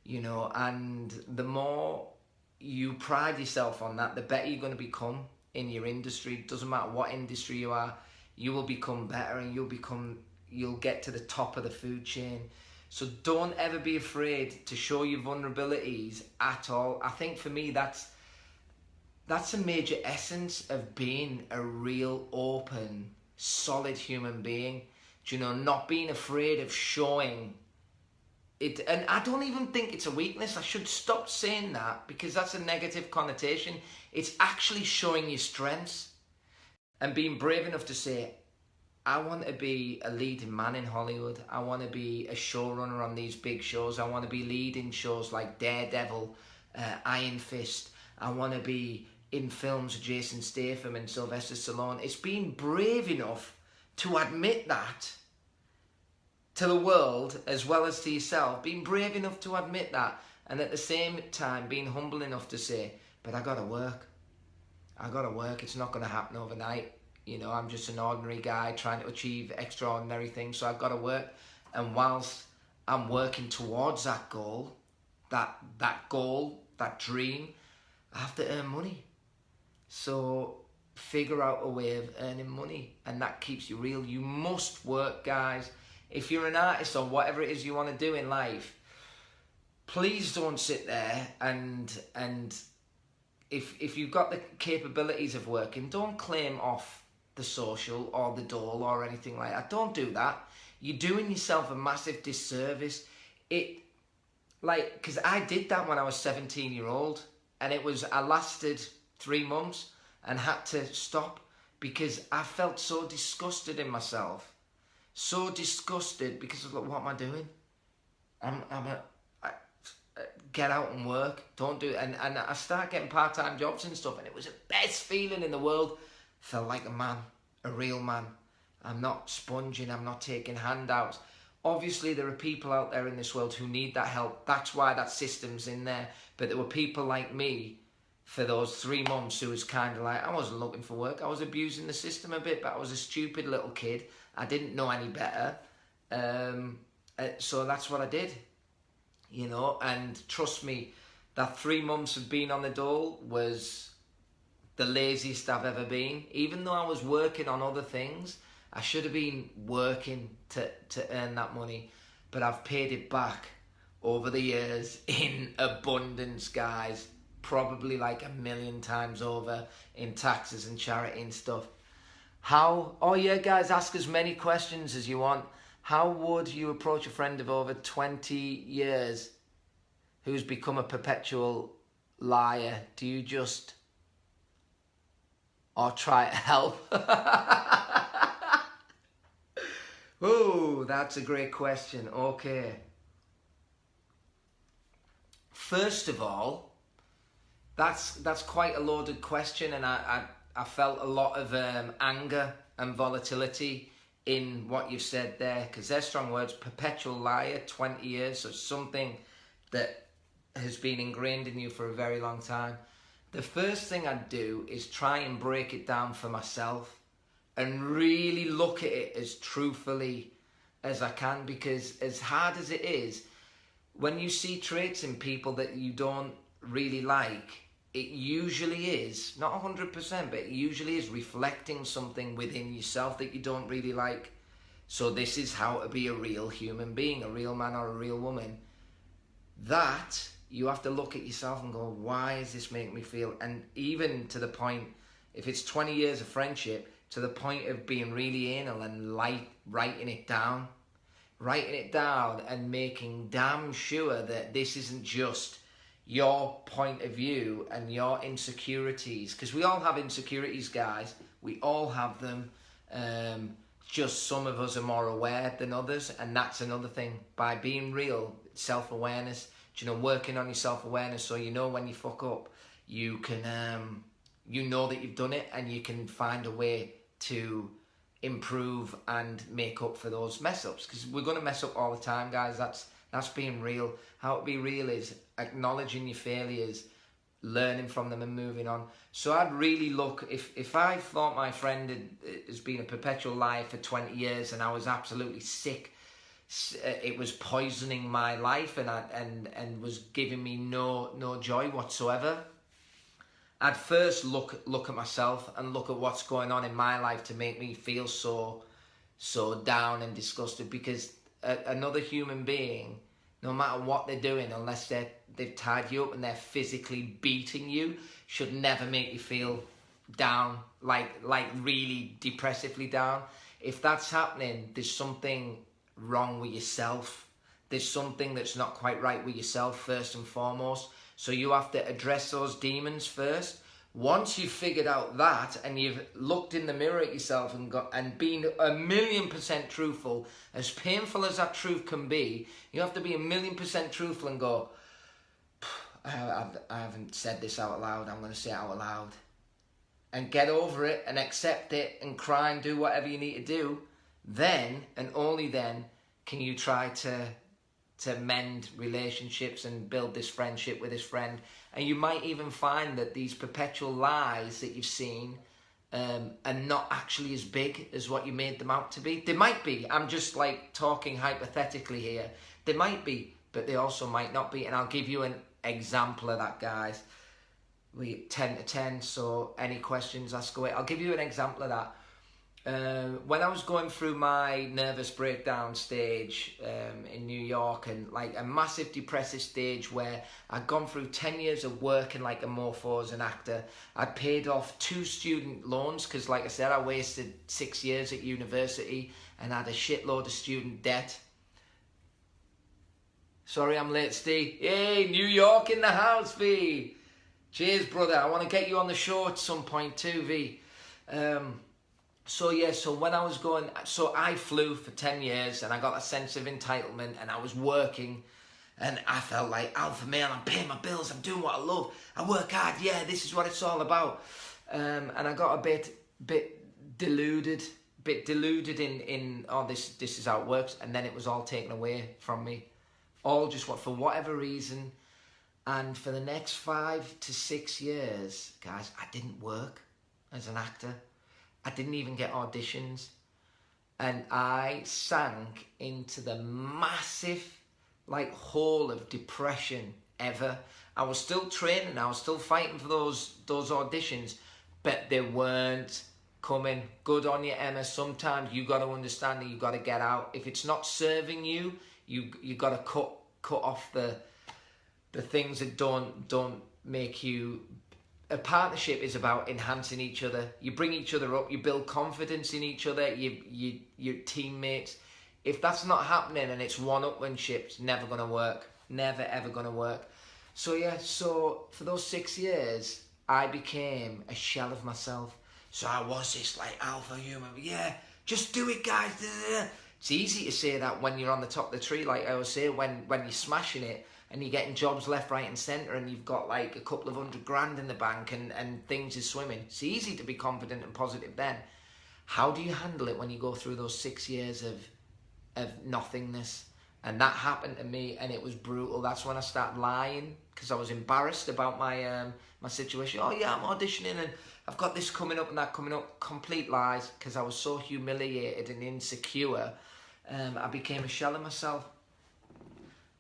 you know. And the more you pride yourself on that, the better you're going to become in your industry. Doesn't matter what industry you are, you will become better and you'll get to the top of the food chain. So don't ever be afraid to show your vulnerabilities at all. I think for me that's a major essence of being a real open, solid human being. Do you know, not being afraid of showing it. And I don't even think it's a weakness. I should stop saying that because that's a negative connotation. It's actually showing your strengths and being brave enough to say, I want to be a leading man in Hollywood. I want to be a showrunner on these big shows. I want to be leading shows like Daredevil, Iron Fist. I want to be in films with Jason Statham and Sylvester Stallone. It's being brave enough to admit that to the world as well as to yourself. Being brave enough to admit that, and at the same time being humble enough to say, but I gotta work. It's not gonna happen overnight. You know, I'm just an ordinary guy trying to achieve extraordinary things, so I've got to work. And whilst I'm working towards that goal, that dream, I have to earn money. So figure out a way of earning money, and that keeps you real. You must work, guys. If you're an artist or whatever it is you want to do in life, please don't sit there and if you've got the capabilities of working, don't claim off the social or the dole or anything like that. Don't do that. You're doing yourself a massive disservice. Because I did that when I was 17-year-old, and I lasted 3 months and had to stop because I felt so disgusted in myself. So disgusted because I was like, what am I doing? Get out and work. Don't do it. And I started getting part-time jobs and stuff, and it was the best feeling in the world. Felt like a man, a real man. I'm not sponging, I'm not taking handouts. Obviously, there are people out there in this world who need that help. That's why that system's in there. But there were people like me for those 3 months who was kind of like, I wasn't looking for work. I was abusing the system a bit, but I was a stupid little kid. I didn't know any better. So that's what I did, you know. And trust me, that 3 months of being on the dole was the laziest I've ever been. Even though I was working on other things, I should have been working to earn that money, but I've paid it back over the years in abundance, guys. Probably like 1 million times over in taxes and charity and stuff. How? Oh yeah, guys, ask as many questions as you want. How would you approach a friend of over 20 years who's become a perpetual liar? Do you just... or try to help? Oh, that's a great question. Okay. First of all, that's quite a loaded question, and I felt a lot of anger and volatility in what you've said there, because they're strong words. Perpetual liar, 20 years, so something that has been ingrained in you for a very long time. The first thing I'd do is try and break it down for myself and really look at it as truthfully as I can, because as hard as it is, when you see traits in people that you don't really like, it usually is, not 100%, but it usually is reflecting something within yourself that you don't really like. So this is how to be a real human being, a real man or a real woman. That, you have to look at yourself and go, why is this making me feel? And even to the point, if it's 20 years of friendship, to the point of being really anal and writing it down and making damn sure that this isn't just your point of view and your insecurities, because we all have insecurities, guys. We all have them. Just some of us are more aware than others, and that's another thing. By being real, self-awareness, working on your self-awareness, so you know when you fuck up, you can, you know that you've done it, and you can find a way to improve and make up for those mess-ups, because we're going to mess up all the time, guys. That's being real. How to be real is acknowledging your failures, learning from them and moving on. So I'd really look, if I thought my friend has been a perpetual liar for 20 years and I was absolutely sick, it was poisoning my life and was giving me no joy whatsoever, I'd first look at myself and look at what's going on in my life to make me feel so down and disgusted, because another human being, no matter what they're doing, unless they've tied you up and they're physically beating you, should never make you feel down, like really depressively down. If that's happening, there's something wrong with yourself. There's something that's not quite right with yourself first and foremost. So you have to address those demons first. Once you've figured out that and you've looked in the mirror at yourself and been 1,000,000% truthful, as painful as that truth can be, you have to be 1,000,000% truthful and go, I haven't said this out loud, I'm going to say it out loud. And get over it and accept it and cry and do whatever you need to do. Then, and only then, can you try to mend relationships and build this friendship with this friend. And you might even find that these perpetual lies that you've seen are not actually as big as what you made them out to be. They might be. I'm just like talking hypothetically here. They might be, but they also might not be. And I'll give you an example of that, guys. We 10 to 10, so any questions, ask away. I'll give you an example of that. When I was going through my nervous breakdown stage in New York, and like a massive depressive stage where I'd gone through 10 years of working like a mofo as an actor, I'd paid off 2 student loans, because like I said, I wasted 6 years at university and had a shitload of student debt. Sorry I'm late, Steve. Hey, New York in the house, V. Cheers, brother. I want to get you on the show at some point too, V. So yeah, so when I was going, so I flew for 10 years and I got a sense of entitlement and I was working and I felt like alpha male, I'm paying my bills, I'm doing what I love, I work hard, yeah, this is what it's all about. And I got a bit deluded in oh, this is how it works, and then it was all taken away from me. All just what, for whatever reason. And for the next 5 to 6 years, guys, I didn't work as an actor. I didn't even get auditions, and I sank into the massive like hole of depression ever. I was still training, I was still fighting for those auditions, but they weren't coming. Good on you, Emma. Sometimes you got to understand that you got to get out. If it's not serving you, you got to cut off the things that don't make you. A partnership is about enhancing each other. You bring each other up. You build confidence in each other. Your teammates. If that's not happening and it's one-upmanship, it's never gonna work. Never ever gonna work. So yeah. So for those 6 years, I became a shell of myself. So I was this like alpha human. Yeah, just do it, guys. It's easy to say that when you're on the top of the tree, like I always say, when you're smashing it and you're getting jobs left, right and centre and you've got like a couple of $100,000 in the bank and things is swimming. It's easy to be confident and positive then. How do you handle it when you go through those 6 years of nothingness? And that happened to me, and it was brutal. That's when I started lying, because I was embarrassed about my my situation. Oh yeah, I'm auditioning and I've got this coming up and that coming up. Complete lies, because I was so humiliated and insecure. I became a shell of myself.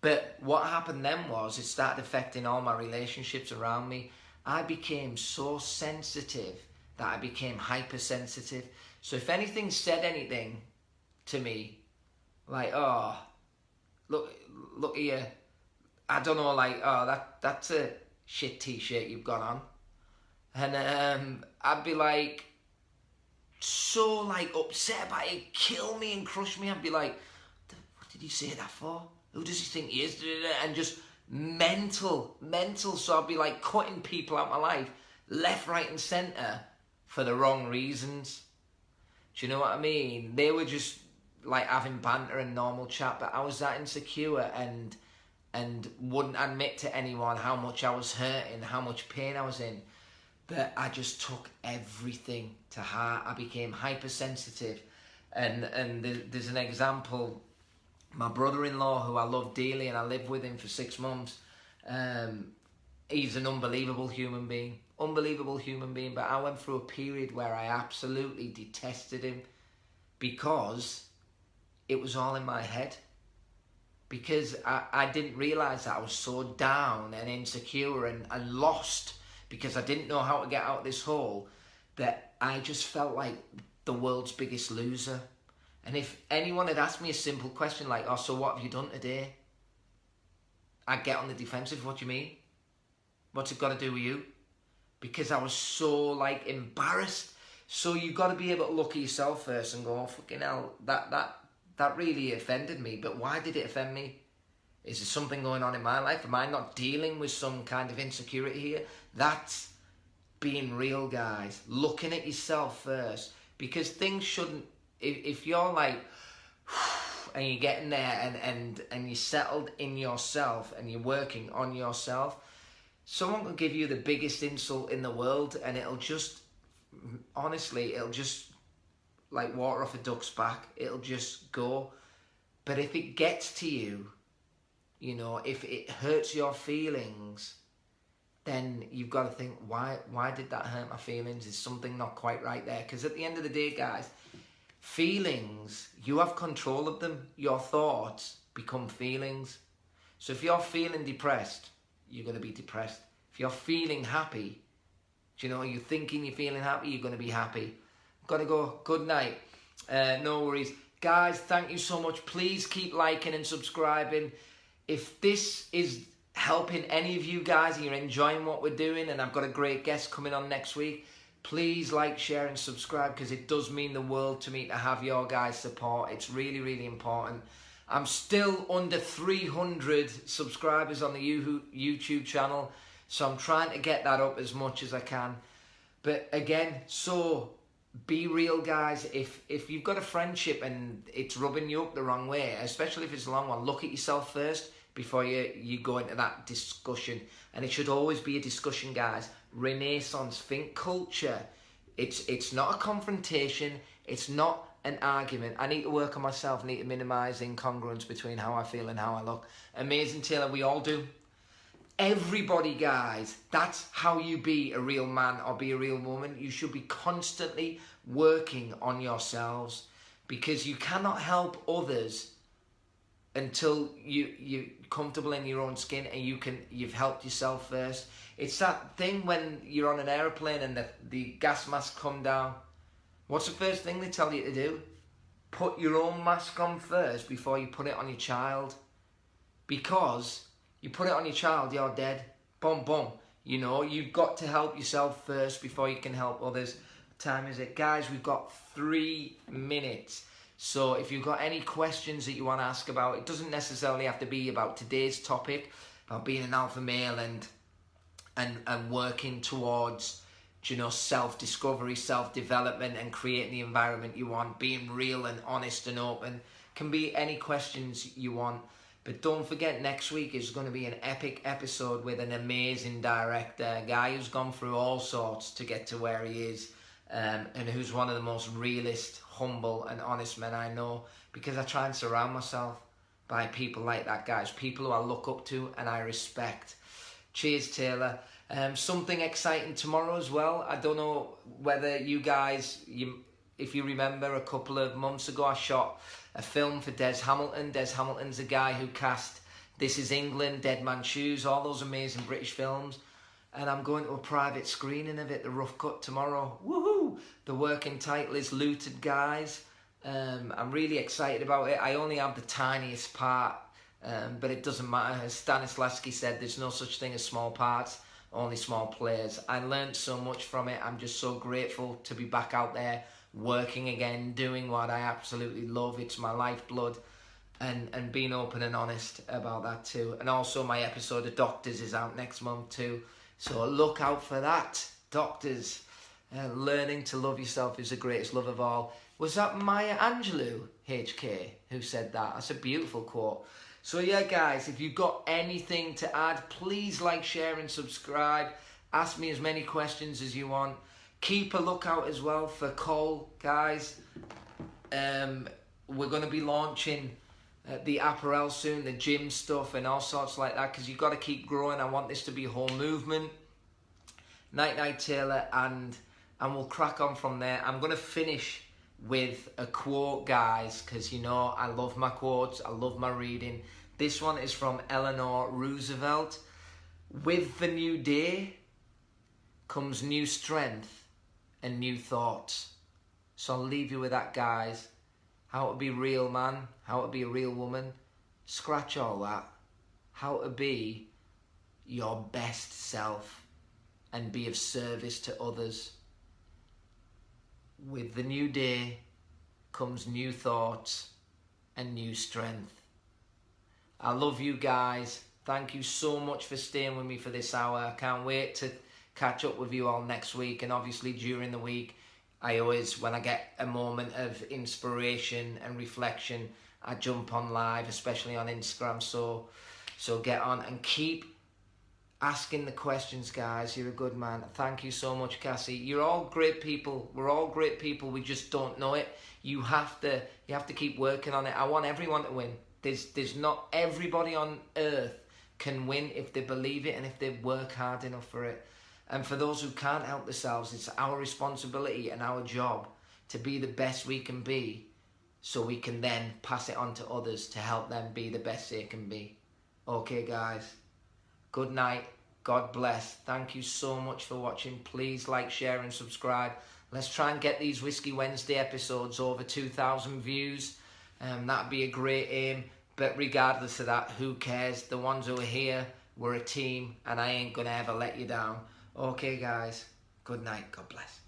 But what happened then was it started affecting all my relationships around me. I became so sensitive that I became hypersensitive. So if anything said anything to me, like, oh, look here, I don't know, like, oh, that's a shit t-shirt you've got on. And I'd be like, so like upset about it, kill me and crush me. I'd be like, what did he say that for? Who does he think he is? And just mental. So I'd be like cutting people out of my life, left, right and centre for the wrong reasons. Do you know what I mean? They were just like having banter and normal chat, but I was that insecure and wouldn't admit to anyone how much I was hurting, how much pain I was in. But I just took everything to heart. I became hypersensitive. And there's an example. My brother-in-law, who I love dearly and I lived with him for 6 months, he's an unbelievable human being. But I went through a period where I absolutely detested him because it was all in my head. Because I didn't realise that I was so down and insecure and lost because I didn't know how to get out of this hole, that I just felt like the world's biggest loser. And if anyone had asked me a simple question like, oh, so what have you done today? I'd get on the defensive. What do you mean? What's it got to do with you? Because I was so like embarrassed. So you got to be able to look at yourself first and go, oh, fucking hell, that really offended me. But why did it offend me? Is there something going on in my life? Am I not dealing with some kind of insecurity here? That's being real, guys. Looking at yourself first. Because things shouldn't... If you're like... and you're getting there and you're settled in yourself and you're working on yourself, someone can give you the biggest insult in the world and it'll just... honestly, it'll just... like water off a duck's back. It'll just go. But if it gets to you, you know, if it hurts your feelings, then you've got to think, why did that hurt my feelings? Is something not quite right there? Because at the end of the day, guys, feelings, you have control of them. Your thoughts become feelings. So if you're feeling depressed, you're going to be depressed. If you're feeling happy, you know, you're thinking you're feeling happy, you're going to be happy. Gotta go. Good night. No worries. Guys, thank you so much. Please keep liking and subscribing. If this is helping any of you guys and you're enjoying what we're doing, and I've got a great guest coming on next week, please like, share and subscribe, because it does mean the world to me to have your guys' support. It's really, really important. I'm still under 300 subscribers on the YouTube channel, so I'm trying to get that up as much as I can. But again, so... be real, guys. If you've got a friendship and it's rubbing you up the wrong way, especially if it's a long one, look at yourself first before you go into that discussion. And it should always be a discussion, guys. Renaissance, think culture. It's not a confrontation. It's not an argument. I need to work on myself. I need to minimise incongruence between how I feel and how I look. Amazing Taylor, we all do. Everybody, guys, that's how you be a real man or be a real woman. You should be constantly working on yourselves, because you cannot help others until you're comfortable in your own skin and you've helped yourself first. It's that thing when you're on an aeroplane and the gas mask come down What's the first thing they tell you to do? Put your own mask on first before you put it on your child. Because you put it on your child, you're dead. Boom, boom. You know, you've got to help yourself first before you can help others. What time is it? Guys, we've got 3 minutes. So if you've got any questions that you want to ask about, it doesn't necessarily have to be about today's topic, about being an alpha male and working towards, you know, self-discovery, self-development and creating the environment you want, being real and honest and open. Can be any questions you want. But don't forget, next week is going to be an epic episode with an amazing director, a guy who's gone through all sorts to get to where he is, and who's one of the most realist, humble and honest men I know, because I try and surround myself by people like that, guys, people who I look up to and I respect. Cheers, Taylor. Something exciting tomorrow as well. I don't know whether you guys, if you remember, a couple of months ago I shot a film for Des Hamilton. Des Hamilton's a guy who cast This Is England, Dead Man's Shoes, all those amazing British films. And I'm going to a private screening of it, the rough cut tomorrow. Woohoo! The working title is Looted, guys. I'm really excited about it. I only have the tiniest part, but it doesn't matter. As Stanislavski said, there's no such thing as small parts, only small players. I learned so much from it. I'm just so grateful to be back out there, working again, doing what I absolutely love. It's my lifeblood, and being open and honest about that too. And also my episode of Doctors is out next month too, so look out for that. Doctors, learning to love yourself is the greatest love of all. Was that Maya Angelou, HK, who said that? That's a beautiful quote. So yeah, guys, if you've got anything to add, please like, share and subscribe. Ask me as many questions as you want. Keep a lookout as well for Cole, guys. We're going to be launching the apparel soon, the gym stuff and all sorts like that, because you've got to keep growing. I want this to be a whole movement. Night night, Taylor, and we'll crack on from there. I'm going to finish with a quote, guys, because you know I love my quotes, I love my reading. This one is from Eleanor Roosevelt. With the new day comes new strength and new thoughts. So I'll leave you with that, guys. How to be real man, how to be a real woman, scratch all that. How to be your best self and be of service to others. With the new day comes new thoughts and new strength. I love you guys. Thank you so much for staying with me for this hour. I can't wait to catch up with you all next week, and obviously during the week I always, when I get a moment of inspiration and reflection, I jump on live, especially on Instagram. So get on and keep asking the questions, guys. You're a good man. Thank you so much, Cassie. You're all great people. We're all great people. We just don't know it. You have to keep working on it. I want everyone to win. There's not everybody on earth can win if they believe it and if they work hard enough for it. And for those who can't help themselves, it's our responsibility and our job to be the best we can be, so we can then pass it on to others to help them be the best they can be. Okay, guys. Good night. God bless. Thank you so much for watching. Please like, share and subscribe. Let's try and get these Whiskey Wednesday episodes over 2,000 views. That'd be a great aim. But regardless of that, who cares? The ones who are here, we're a team, and I ain't gonna ever let you down. Okay, guys. Good night. God bless.